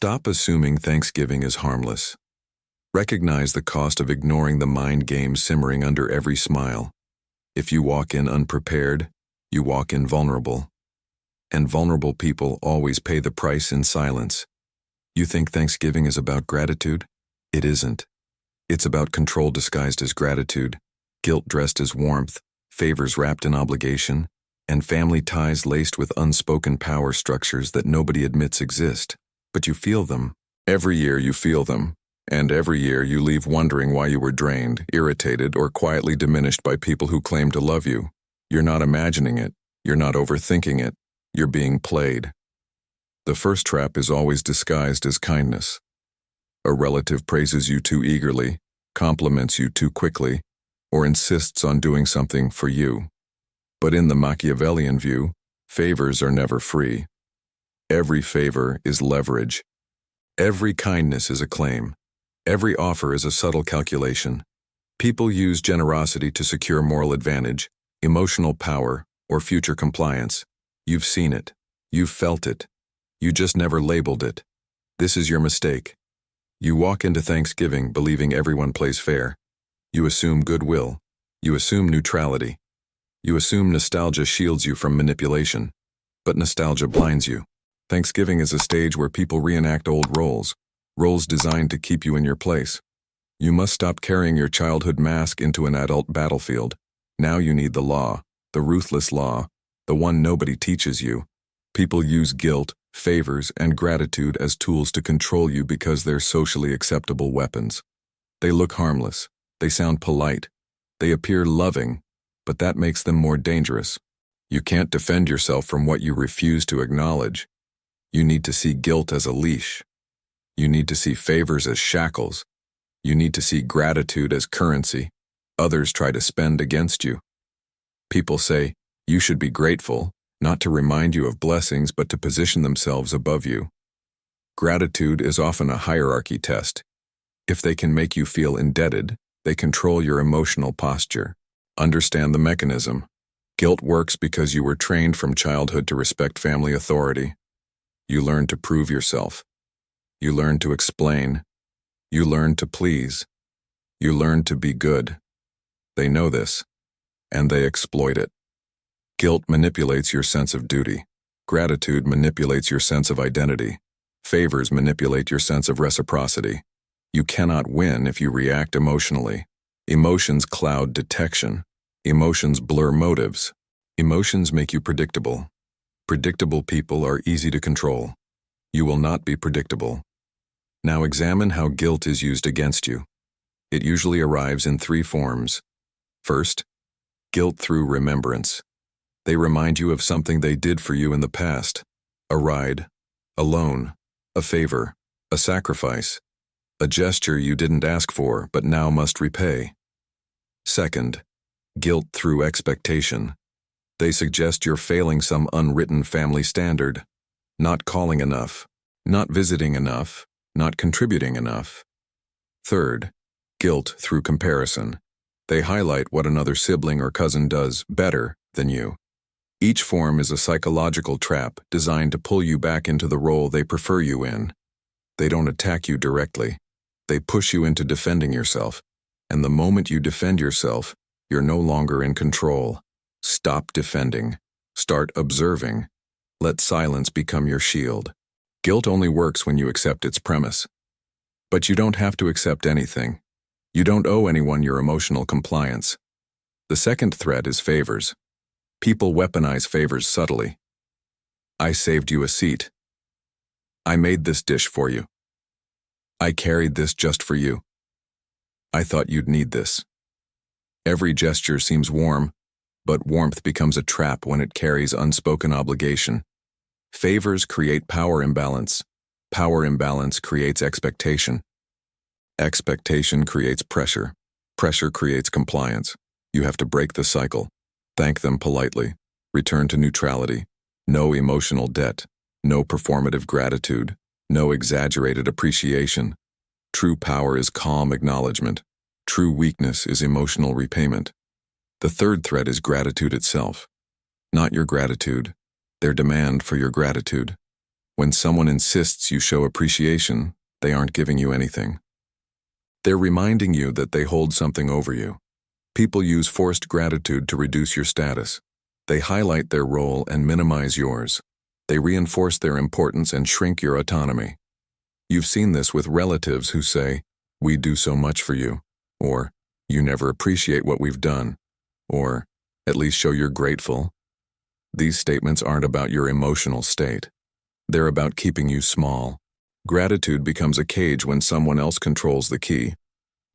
Stop assuming Thanksgiving is harmless. Recognize the cost of ignoring the mind game simmering under every smile. If you walk in unprepared, you walk in vulnerable. And vulnerable people always pay the price in silence. You think Thanksgiving is about gratitude? It isn't. It's about control disguised as gratitude, guilt dressed as warmth, favors wrapped in obligation, and family ties laced with unspoken power structures that nobody admits exist. But you feel them. Every year you feel them. And every year you leave wondering why you were drained, irritated, or quietly diminished by people who claim to love you. You're not imagining it. You're not overthinking it. You're being played. The first trap is always disguised as kindness. A relative praises you too eagerly, compliments you too quickly, or insists on doing something for you. But in the Machiavellian view, favors are never free. Every favor is leverage. Every kindness is a claim. Every offer is a subtle calculation. People use generosity to secure moral advantage, emotional power, or future compliance. You've seen it. You've felt it. You just never labeled it. This is your mistake. You walk into Thanksgiving believing everyone plays fair. You assume goodwill. You assume neutrality. You assume nostalgia shields you from manipulation. But nostalgia blinds you. Thanksgiving is a stage where people reenact old roles designed to keep you in your place. You must stop carrying your childhood mask into an adult battlefield. Now you need the law, the ruthless law, the one nobody teaches you. People use guilt, favors, and gratitude as tools to control you because they're socially acceptable weapons. They look harmless. They sound polite. They appear loving, but that makes them more dangerous. You can't defend yourself from what you refuse to acknowledge. You need to see guilt as a leash. You need to see favors as shackles. You need to see gratitude as currency others try to spend against you. People say, you should be grateful, not to remind you of blessings but to position themselves above you. Gratitude is often a hierarchy test. If they can make you feel indebted, they control your emotional posture. Understand the mechanism. Guilt works because you were trained from childhood to respect family authority. You learn to prove yourself. You learn to explain. You learn to please. You learn to be good. They know this, and they exploit it. Guilt manipulates your sense of duty. Gratitude manipulates your sense of identity. Favors manipulate your sense of reciprocity. You cannot win if you react emotionally. Emotions cloud detection. Emotions blur motives. Emotions make you predictable. Predictable people are easy to control. You will not be predictable. Now examine how guilt is used against you. It usually arrives in three forms. First, guilt through remembrance. They remind you of something they did for you in the past. A ride, a loan, a favor, a sacrifice, a gesture you didn't ask for but now must repay. Second, guilt through expectation. They suggest you're failing some unwritten family standard, not calling enough, not visiting enough, not contributing enough. Third, guilt through comparison. They highlight what another sibling or cousin does better than you. Each form is a psychological trap designed to pull you back into the role they prefer you in. They don't attack you directly. They push you into defending yourself. And the moment you defend yourself, you're no longer in control. Stop defending. Start observing. Let silence become your shield. Guilt only works when you accept its premise. But you don't have to accept anything. You don't owe anyone your emotional compliance. The second threat is favors. People weaponize favors subtly. I saved you a seat. I made this dish for you. I carried this just for you. I thought you'd need this. Every gesture seems warm, but warmth becomes a trap when it carries unspoken obligation. Favors create power imbalance. Power imbalance creates expectation. Expectation creates pressure. Pressure creates compliance. You have to break the cycle. Thank them politely. Return to neutrality. No emotional debt. No performative gratitude. No exaggerated appreciation. True power is calm acknowledgement. True weakness is emotional repayment. The third threat is gratitude itself. Not your gratitude, their demand for your gratitude. When someone insists you show appreciation, they aren't giving you anything. They're reminding you that they hold something over you. People use forced gratitude to reduce your status. They highlight their role and minimize yours. They reinforce their importance and shrink your autonomy. You've seen this with relatives who say, "We do so much for you," or "You never appreciate what we've done," or "At least show you're grateful." These statements aren't about your emotional state. They're about keeping you small. Gratitude becomes a cage when someone else controls the key.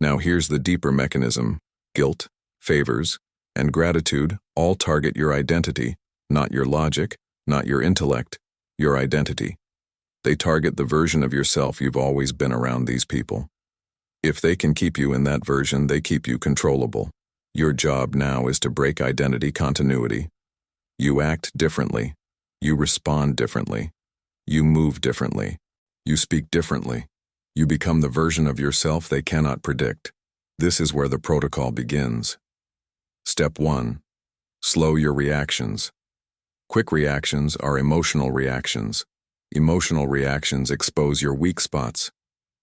Now here's the deeper mechanism. Guilt, favors, and gratitude all target your identity, not your logic, not your intellect, your identity. They target the version of yourself you've always been around these people. If they can keep you in that version, they keep you controllable. Your job now is to break identity continuity. You act differently. You respond differently. You move differently. You speak differently. You become the version of yourself they cannot predict. This is where the protocol begins. Step 1. Slow your reactions. Quick reactions are emotional reactions. Emotional reactions expose your weak spots.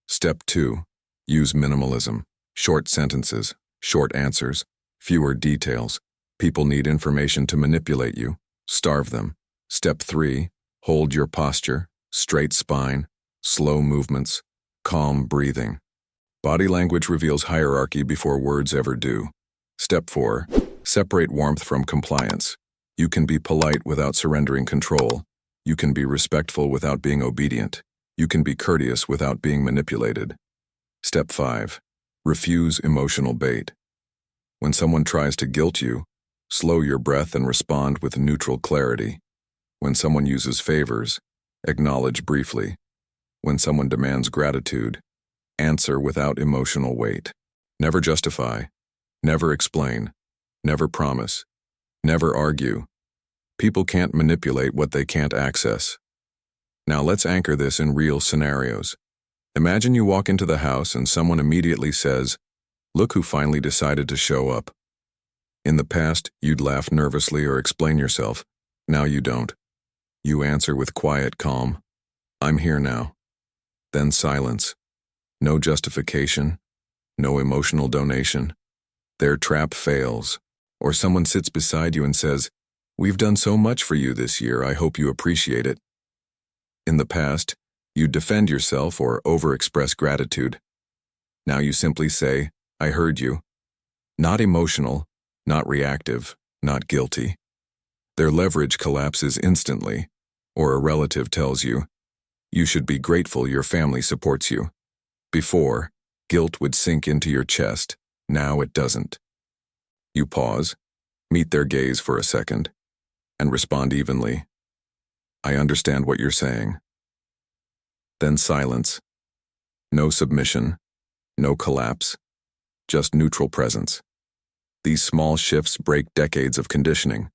Step 2. Use minimalism. Short sentences, short answers, fewer details. People need information to manipulate you. Starve them. Step 3. Hold your posture, straight spine, slow movements, calm breathing. Body language reveals hierarchy before words ever do. Step 4. Separate warmth from compliance. You can be polite without surrendering control. You can be respectful without being obedient. You can be courteous without being manipulated. Step 5. Refuse emotional bait. When someone tries to guilt you, slow your breath and respond with neutral clarity. When someone uses favors, acknowledge briefly. When someone demands gratitude, answer without emotional weight. Never justify. Never explain. Never promise. Never argue. People can't manipulate what they can't access. Now let's anchor this in real scenarios. Imagine you walk into the house and someone immediately says, "Look who finally decided to show up." In the past, you'd laugh nervously or explain yourself. Now you don't. You answer with quiet calm, "I'm here now." Then silence. No justification. No emotional donation. Their trap fails. Or someone sits beside you and says, "We've done so much for you this year, I hope you appreciate it." In the past, you defend yourself or overexpress gratitude. Now you simply say, "I heard you." Not emotional, not reactive, not guilty. Their leverage collapses instantly, or a relative tells you, "You should be grateful your family supports you." Before, guilt would sink into your chest. Now it doesn't. You pause, meet their gaze for a second, and respond evenly. "I understand what you're saying." Then silence. No submission, no collapse, just neutral presence. These small shifts break decades of conditioning.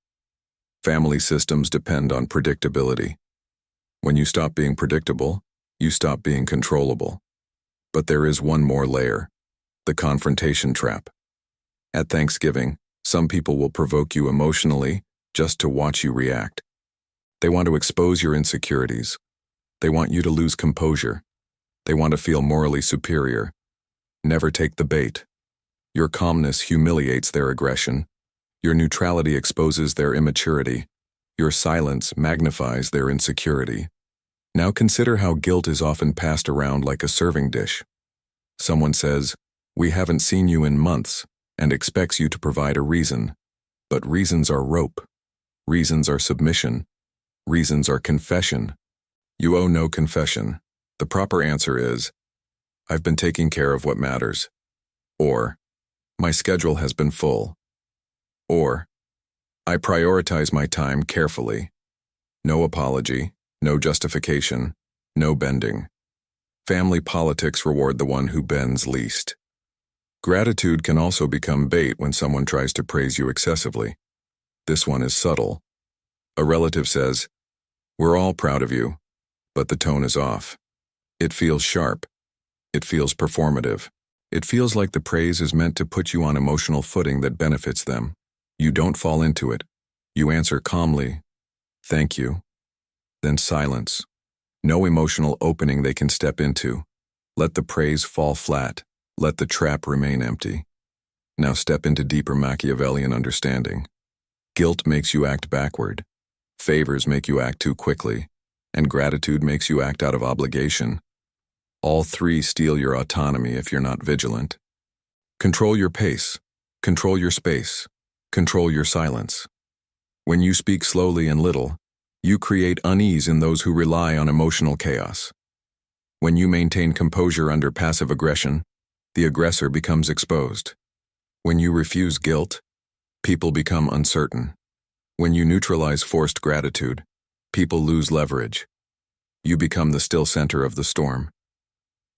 Family systems depend on predictability. When you stop being predictable, you stop being controllable. But there is one more layer, the confrontation trap. At Thanksgiving, some people will provoke you emotionally just to watch you react. They want to expose your insecurities. They want you to lose composure. They want to feel morally superior. Never take the bait. Your calmness humiliates their aggression. Your neutrality exposes their immaturity. Your silence magnifies their insecurity. Now consider how guilt is often passed around like a serving dish. Someone says, "We haven't seen you in months," and expects you to provide a reason. But reasons are rope. Reasons are submission. Reasons are confession. You owe no confession. The proper answer is, "I've been taking care of what matters." Or, "My schedule has been full." Or, "I prioritize my time carefully." No apology, no justification, no bending. Family politics reward the one who bends least. Gratitude can also become bait when someone tries to praise you excessively. This one is subtle. A relative says, "We're all proud of you," but the tone is off. It feels sharp. It feels performative. It feels like the praise is meant to put you on emotional footing that benefits them. You don't fall into it. You answer calmly, "Thank you." Then silence. No emotional opening they can step into. Let the praise fall flat. Let the trap remain empty. Now step into deeper Machiavellian understanding. Guilt makes you act backward. Favors make you act too quickly. And gratitude makes you act out of obligation. All three steal your autonomy if you're not vigilant. Control your pace. Control your space. Control your silence. When you speak slowly and little, you create unease in those who rely on emotional chaos. When you maintain composure under passive aggression, the aggressor becomes exposed. When you refuse guilt, people become uncertain. When you neutralize forced gratitude, people lose leverage. You become the still center of the storm.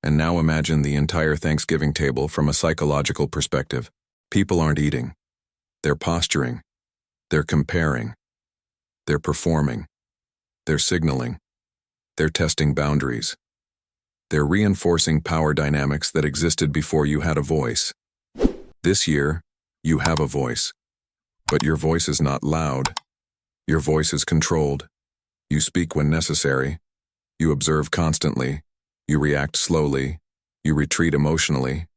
And now imagine the entire Thanksgiving table from a psychological perspective. People aren't eating. They're posturing. They're comparing. They're performing. They're signaling. They're testing boundaries. They're reinforcing power dynamics that existed before you had a voice. This year, you have a voice. But your voice is not loud. Your voice is controlled. You speak when necessary. You observe constantly. You react slowly. You retreat emotionally.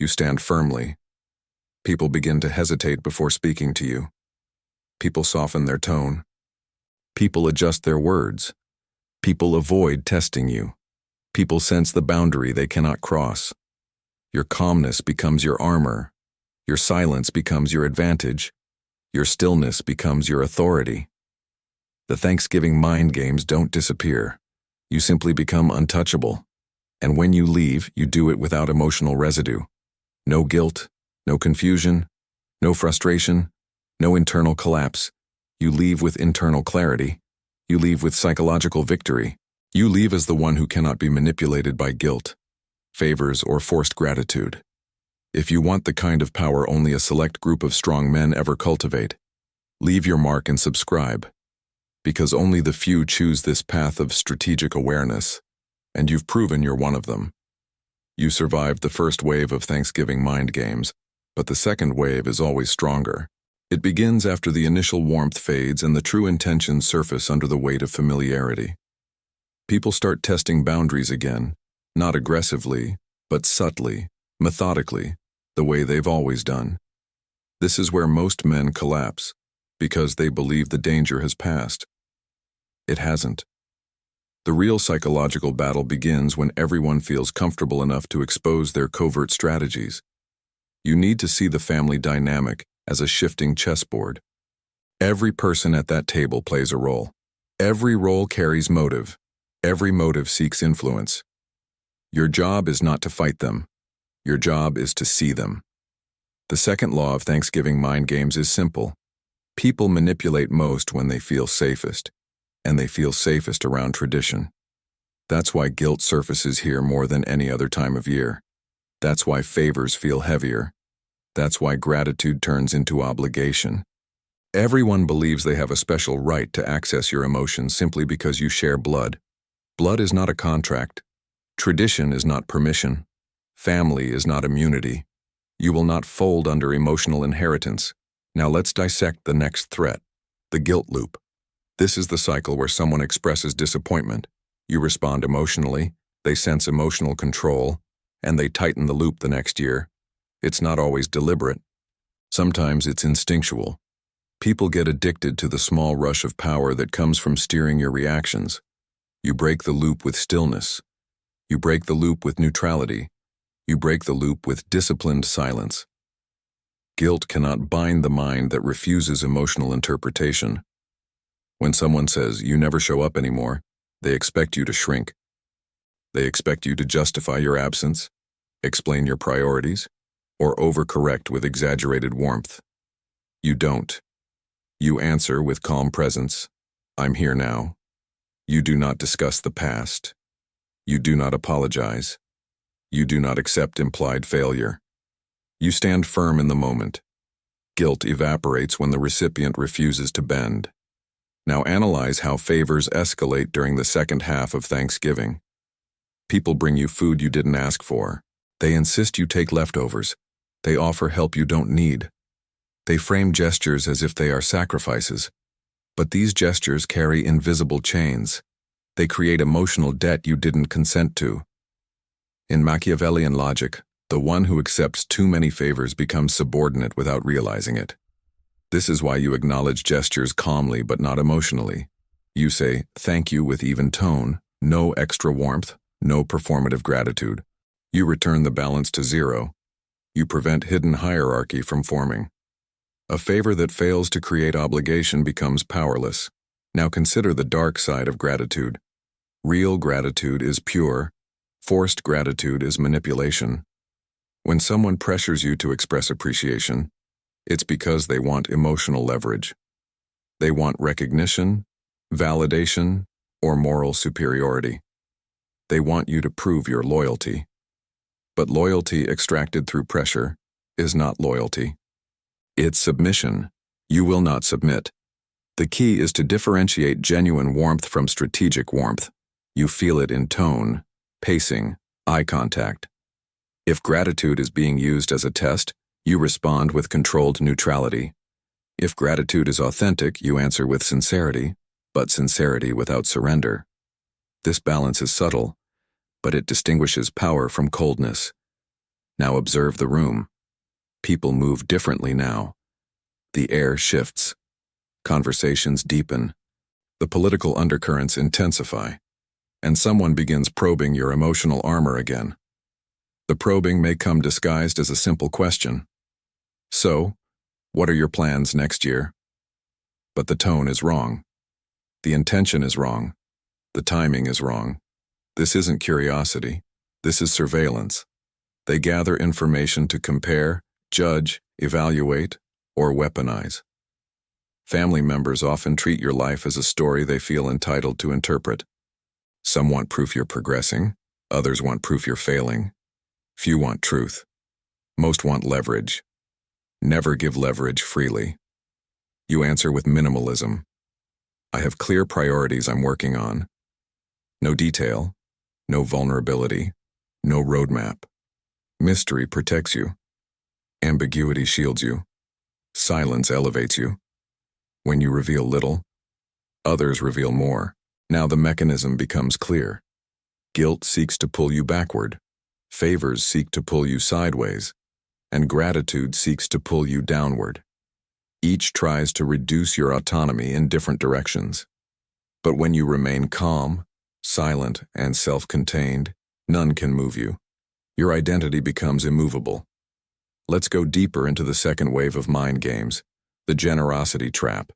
You stand firmly. People begin to hesitate before speaking to you. People soften their tone. People adjust their words. People avoid testing you. People sense the boundary they cannot cross. Your calmness becomes your armor. Your silence becomes your advantage. Your stillness becomes your authority. The Thanksgiving mind games don't disappear. You simply become untouchable. And when you leave, you do it without emotional residue. No guilt, no confusion, no frustration, no internal collapse. You leave with internal clarity. You leave with psychological victory. You leave as the one who cannot be manipulated by guilt, favors, or forced gratitude. If you want the kind of power only a select group of strong men ever cultivate, leave your mark and subscribe. Because only the few choose this path of strategic awareness, and you've proven you're one of them. You survived the first wave of Thanksgiving mind games, but the second wave is always stronger. It begins after the initial warmth fades and the true intentions surface under the weight of familiarity. People start testing boundaries again, not aggressively, but subtly, methodically, the way they've always done. This is where most men collapse, because they believe the danger has passed. It hasn't. The real psychological battle begins when everyone feels comfortable enough to expose their covert strategies. You need to see the family dynamic as a shifting chessboard. Every person at that table plays a role. Every role carries motive. Every motive seeks influence. Your job is not to fight them. Your job is to see them. The second law of Thanksgiving mind games is simple. People manipulate most when they feel safest, and they feel safest around tradition. That's why guilt surfaces here more than any other time of year. That's why favors feel heavier. That's why gratitude turns into obligation. Everyone believes they have a special right to access your emotions simply because you share blood. Blood is not a contract. Tradition is not permission. Family is not immunity. You will not fold under emotional inheritance. Now let's dissect the next threat, the guilt loop. This is the cycle where someone expresses disappointment. You respond emotionally, they sense emotional control, and they tighten the loop the next year. It's not always deliberate. Sometimes it's instinctual. People get addicted to the small rush of power that comes from steering your reactions. You break the loop with stillness. You break the loop with neutrality. You break the loop with disciplined silence. Guilt cannot bind the mind that refuses emotional interpretation. When someone says, "You never show up anymore," they expect you to shrink. They expect you to justify your absence, explain your priorities, or overcorrect with exaggerated warmth. You don't. You answer with calm presence, "I'm here now." You do not discuss the past. You do not apologize. You do not accept implied failure. You stand firm in the moment. Guilt evaporates when the recipient refuses to bend. Now analyze how favors escalate during the second half of Thanksgiving. People bring you food you didn't ask for. They insist you take leftovers. They offer help you don't need. They frame gestures as if they are sacrifices. But these gestures carry invisible chains. They create emotional debt you didn't consent to. In Machiavellian logic, the one who accepts too many favors becomes subordinate without realizing it. This is why you acknowledge gestures calmly but not emotionally. You say, "Thank you" with even tone, no extra warmth, no performative gratitude. You return the balance to zero. You prevent hidden hierarchy from forming. A favor that fails to create obligation becomes powerless. Now consider the dark side of gratitude. Real gratitude is pure. Forced gratitude is manipulation. When someone pressures you to express appreciation, it's because they want emotional leverage. They want recognition, validation, or moral superiority. They want you to prove your loyalty. But loyalty extracted through pressure is not loyalty. It's submission. You will not submit. The key is to differentiate genuine warmth from strategic warmth. You feel it in tone, pacing, eye contact. If gratitude is being used as a test, you respond with controlled neutrality. If gratitude is authentic, you answer with sincerity, but sincerity without surrender. This balance is subtle, but it distinguishes power from coldness. Now observe the room. People move differently now. The air shifts. Conversations deepen. The political undercurrents intensify. And someone begins probing your emotional armor again. The probing may come disguised as a simple question. "So, what are your plans next year?" But the tone is wrong. The intention is wrong. The timing is wrong. This isn't curiosity. This is surveillance. They gather information to compare, judge, evaluate, or weaponize. Family members often treat your life as a story they feel entitled to interpret. Some want proof you're progressing. Others want proof you're failing. Few want truth. Most want leverage. Never give leverage freely. You answer with minimalism. "I have clear priorities I'm working on." No detail, no vulnerability, no roadmap. Mystery protects you. Ambiguity shields you. Silence elevates you. When you reveal little, others reveal more. Now the mechanism becomes clear. Guilt seeks to pull you backward. Favors seek to pull you sideways. And gratitude seeks to pull you downward. Each tries to reduce your autonomy in different directions. But when you remain calm, silent, and self-contained, none can move you. Your identity becomes immovable. Let's go deeper into the second wave of mind games, the generosity trap.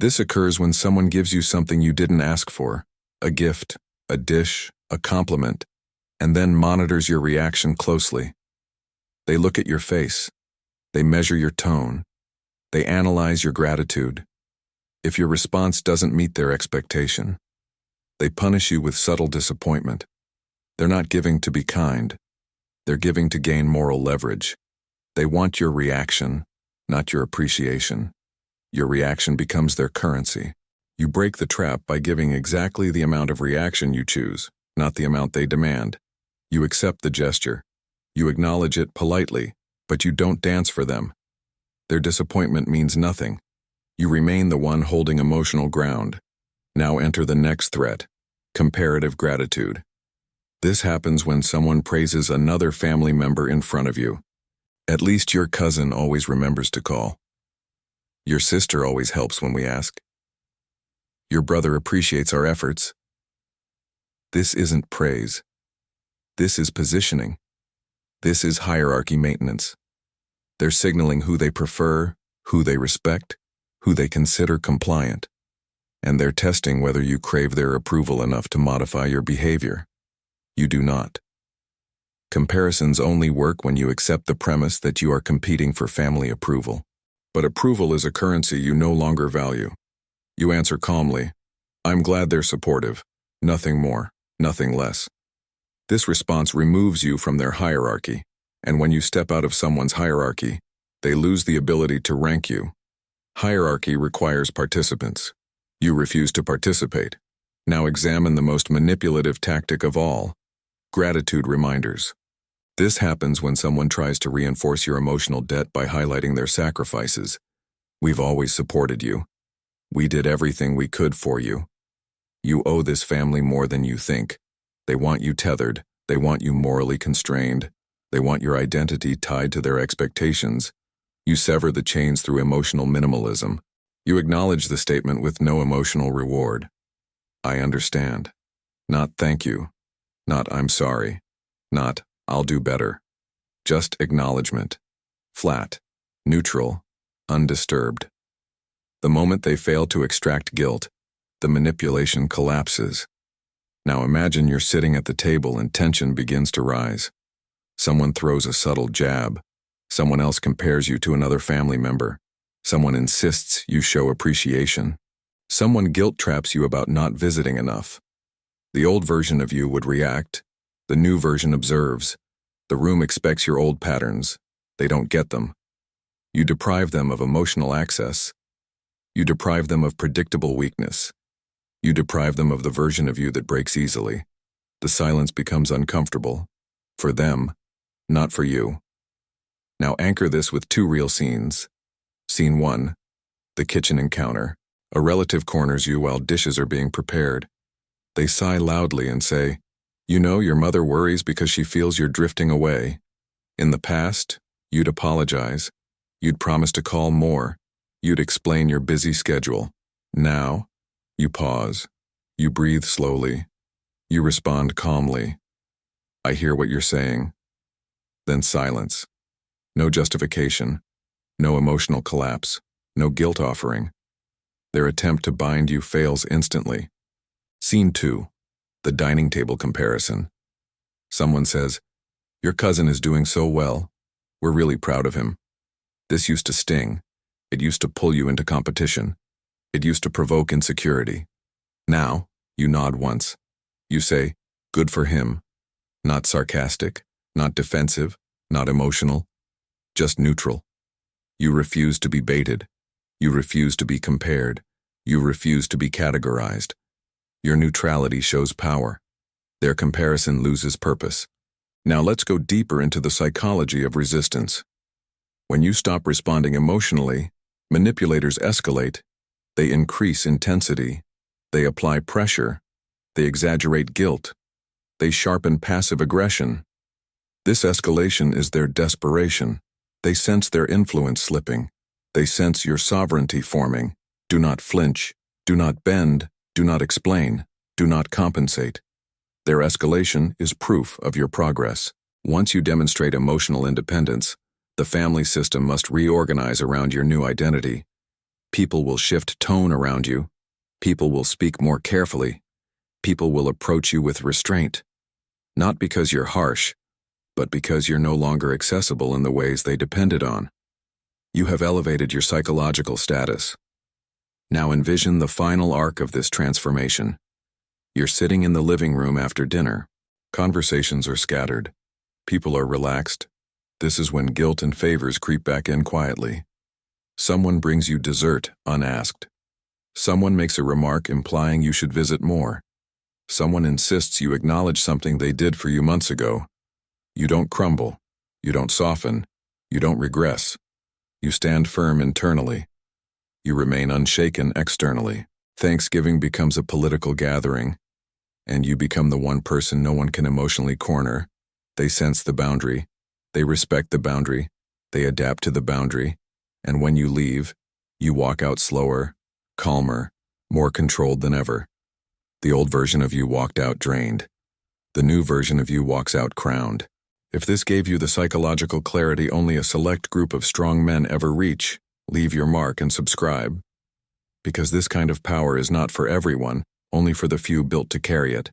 This occurs when someone gives you something you didn't ask for, a gift, a dish, a compliment, and then monitors your reaction closely. They look at your face. They measure your tone. They analyze your gratitude. If your response doesn't meet their expectation, they punish you with subtle disappointment. They're not giving to be kind. They're giving to gain moral leverage. They want your reaction, not your appreciation. Your reaction becomes their currency. You break the trap by giving exactly the amount of reaction you choose, not the amount they demand. You accept the gesture. You acknowledge it politely, but you don't dance for them. Their disappointment means nothing. You remain the one holding emotional ground. Now enter the next threat, comparative gratitude. This happens when someone praises another family member in front of you. At least your cousin always remembers to call. Your sister always helps when we ask. Your brother appreciates our efforts. This isn't praise. This is positioning. This is hierarchy maintenance. They're signaling who they prefer, who they respect, who they consider compliant. And they're testing whether you crave their approval enough to modify your behavior. You do not. Comparisons only work when you accept the premise that you are competing for family approval. But approval is a currency you no longer value. You answer calmly, "I'm glad they're supportive. Nothing more, nothing less." This response removes you from their hierarchy, and when you step out of someone's hierarchy, they lose the ability to rank you. Hierarchy requires participants. You refuse to participate. Now examine the most manipulative tactic of all, gratitude reminders. This happens when someone tries to reinforce your emotional debt by highlighting their sacrifices. "We've always supported you. We did everything we could for you." You owe this family more than you think. They want you tethered. They want you morally constrained. They want your identity tied to their expectations. You sever the chains through emotional minimalism. You acknowledge the statement with no emotional reward. I understand. Not thank you. Not I'm sorry. Not I'll do better. Just acknowledgement. Flat, neutral, undisturbed. The moment they fail to extract guilt, the manipulation collapses. Now imagine you're sitting at the table and tension begins to rise. Someone throws a subtle jab. Someone else compares you to another family member. Someone insists you show appreciation. Someone guilt traps you about not visiting enough. The old version of you would react. The new version observes. The room expects your old patterns. They don't get them. You deprive them of emotional access. You deprive them of predictable weakness. You deprive them of the version of you that breaks easily. The silence becomes uncomfortable. For them, not for you. Now anchor this with two real scenes. Scene 1, the kitchen encounter. A relative corners you while dishes are being prepared. They sigh loudly and say, "You know your mother worries because she feels you're drifting away. In the past, you'd apologize. You'd promise to call more. You'd explain your busy schedule. Now, you pause. You breathe slowly. You respond calmly. I hear what you're saying." Then silence. No justification. No emotional collapse. No guilt offering. Their attempt to bind you fails instantly. Scene 2, the dining table comparison. Someone says, "Your cousin is doing so well. We're really proud of him." This used to sting. It used to pull you into competition. It used to provoke insecurity. Now, you nod once. You say, "Good for him." Not sarcastic, not defensive, not emotional, just neutral. You refuse to be baited. You refuse to be compared. You refuse to be categorized. Your neutrality shows power. Their comparison loses purpose. Now let's go deeper into the psychology of resistance. When you stop responding emotionally, manipulators escalate. They increase intensity. They apply pressure. They exaggerate guilt. They sharpen passive aggression. This escalation is their desperation. They sense their influence slipping. They sense your sovereignty forming. Do not flinch. Do not bend. Do not explain. Do not compensate. Their escalation is proof of your progress. Once you demonstrate emotional independence, the family system must reorganize around your new identity. People will shift tone around you. People will speak more carefully. People will approach you with restraint. Not because you're harsh, but because you're no longer accessible in the ways they depended on. You have elevated your psychological status. Now envision the final arc of this transformation. You're sitting in the living room after dinner. Conversations are scattered. People are relaxed. This is when guilt and favors creep back in quietly. Someone brings you dessert unasked. Someone makes a remark implying you should visit more. Someone insists you acknowledge something they did for you months ago. You don't crumble. You don't soften. You don't regress. You stand firm internally. You remain unshaken externally. Thanksgiving becomes a political gathering, and you become the one person no one can emotionally corner. They sense the boundary. They respect the boundary. They adapt to the boundary. And when you leave, you walk out slower, calmer, more controlled than ever. The old version of you walked out drained. The new version of you walks out crowned. If this gave you the psychological clarity only a select group of strong men ever reach, leave your mark and subscribe. Because this kind of power is not for everyone, only for the few built to carry it.